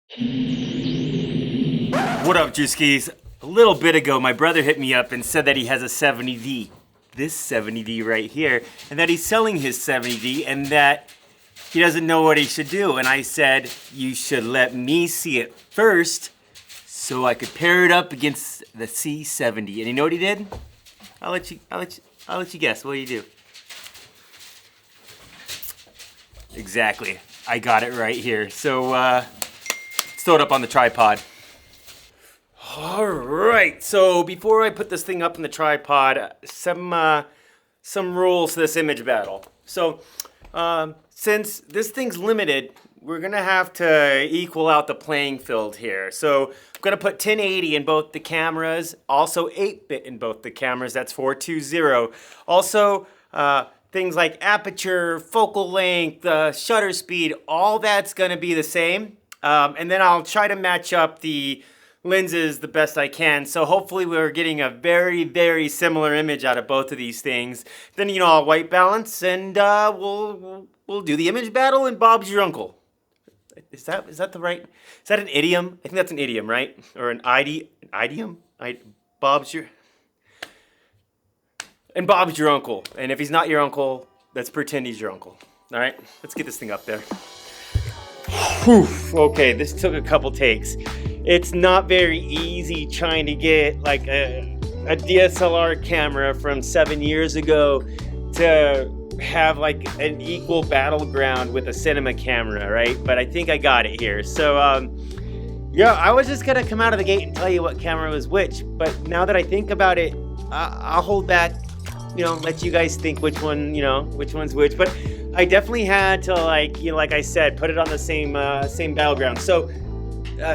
What up, Drewskis? A little bit ago, my brother hit me up and said that he has a 70D, this 70D right here, and that he's selling his 70D and that he doesn't know what he should do. And I said, you should let me see it first so I could pair it up against the C70. And you know what he did? I'll let you guess. What do you do? Exactly. I got it right here. So, let's throw it up on the tripod. All right, so before I put this thing up in the tripod, some rules to this image battle. So, since this thing's limited, we're gonna have to equal out the playing field here. So, I'm gonna put 1080 in both the cameras, also 8-bit in both the cameras, that's 420. Also, things like aperture, focal length, shutter speed, all that's gonna be the same. And then I'll try to match up the lenses the best I can. So hopefully we're getting a very, very similar image out of both of these things. Then, you know, I'll white balance and we'll do the image battle and Bob's your uncle. Is that the right, is that an idiom? I think that's an idiom, right? Or an idiom? Bob's your uncle. And if he's not your uncle, let's pretend he's your uncle. All right, let's get this thing up there. Whew. Okay, this took a couple takes. It's not very easy trying to get like a DSLR camera from 7 years ago to have like an equal battleground with a cinema camera, right? But I think I got it here. So, yeah, I was just gonna come out of the gate and tell you what camera was which, but now that I think about it, I'll hold back, you know, let you guys think which one, you know, which one's which. But I definitely had to, like, you know, like I said, put it on the same battleground. So,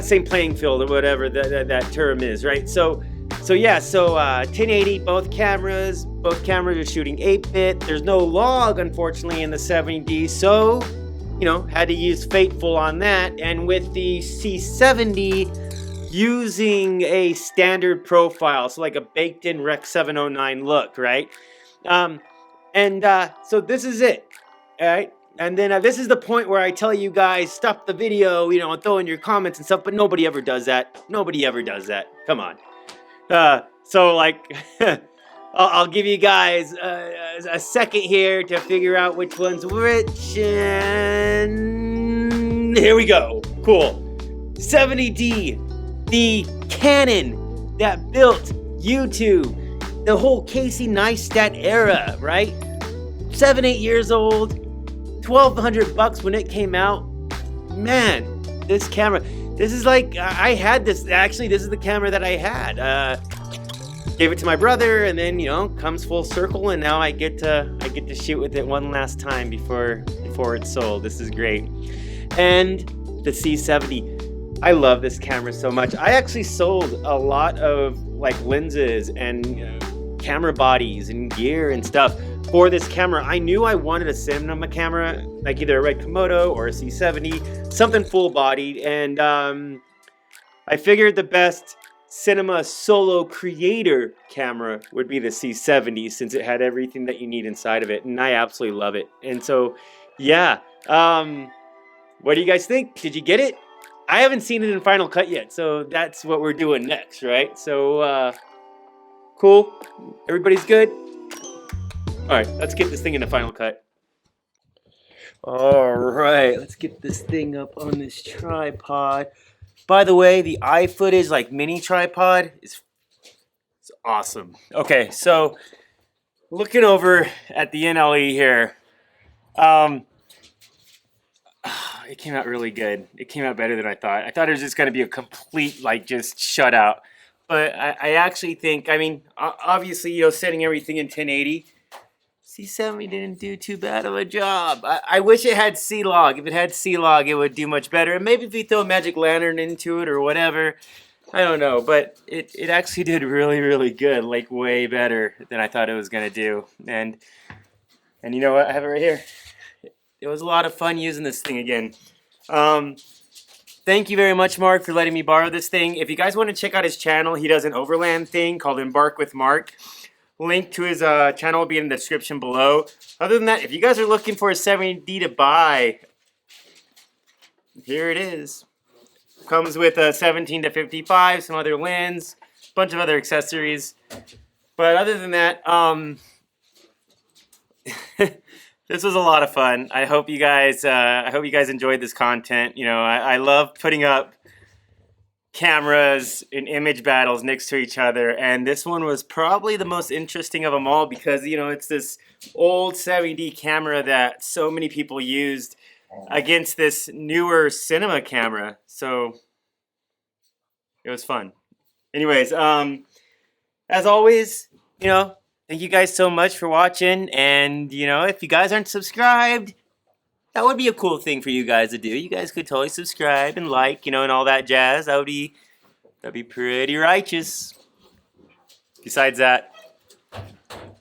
same playing field or whatever that term is, right? So 1080, both cameras are shooting 8-bit. There's no log, unfortunately, in the 70D, so, you know, had to use Fateful on that. And with the C70, using a standard profile, so like a baked-in Rec 709 look, right? So this is it, all right? And then this is the point where I tell you guys, stop the video, you know, and throw in your comments and stuff, but nobody ever does that. Nobody ever does that. Come on. So, like, I'll give you guys a second here to figure out which one's which, and here we go. Cool. 70D, the Canon that built YouTube, the whole Casey Neistat era, right? 7-8 years old. $1,200 when it came out. Man, this camera, this is like, I had this, actually this is the camera that I had. Gave it to my brother, and then, you know, comes full circle, and now I get to shoot with it one last time before it's sold. This is great. And the C70, I love this camera so much. I actually sold a lot of like lenses and camera bodies and gear and stuff for this camera. I knew I wanted a cinema camera, like either a Red Komodo or a C70, something full-bodied, and I figured the best cinema solo creator camera would be the C70 since it had everything that you need inside of it, and I absolutely love it. And so, yeah, what do you guys think? Did you get it? I haven't seen it in Final Cut yet, so that's what we're doing next, right? So, cool. Everybody's good? All right, let's get this thing in the Final Cut. All right, let's get this thing up on this tripod. By the way, the iFootage, like mini tripod, is awesome. Okay, so looking over at the NLE here, it came out really good. It came out better than I thought. I thought it was just going to be a complete, like, just shutout. But I actually think, I mean, obviously, you know, setting everything in 1080, C70 didn't do too bad of a job. I wish it had C-Log. If it had C-Log, it would do much better. And maybe if you throw a magic lantern into it or whatever, I don't know. But it actually did really, really good, like way better than I thought it was going to do. And you know what? I have it right here. It was a lot of fun using this thing again. Thank you very much, Mark, for letting me borrow this thing. If you guys want to check out his channel, he does an overland thing called Embark with Mark. Link to his channel will be in the description below. Other than that, if you guys are looking for a 70D to buy, here it is. Comes with a 17 to 55, some other lens, bunch of other accessories. But other than that, this was a lot of fun. I hope you guys enjoyed this content. You know, I love putting up cameras and image battles next to each other, and this one was probably the most interesting of them all because, you know, it's this old 70D camera that so many people used against this newer cinema camera. So it was fun. Anyways, as always, you know, thank you guys so much for watching, and, you know, if you guys aren't subscribed, that would be a cool thing for you guys to do. You guys could totally subscribe and like, you know, and all that jazz. That'd be pretty righteous. Besides that,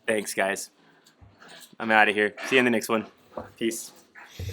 thanks, guys. I'm out of here. See you in the next one. Peace.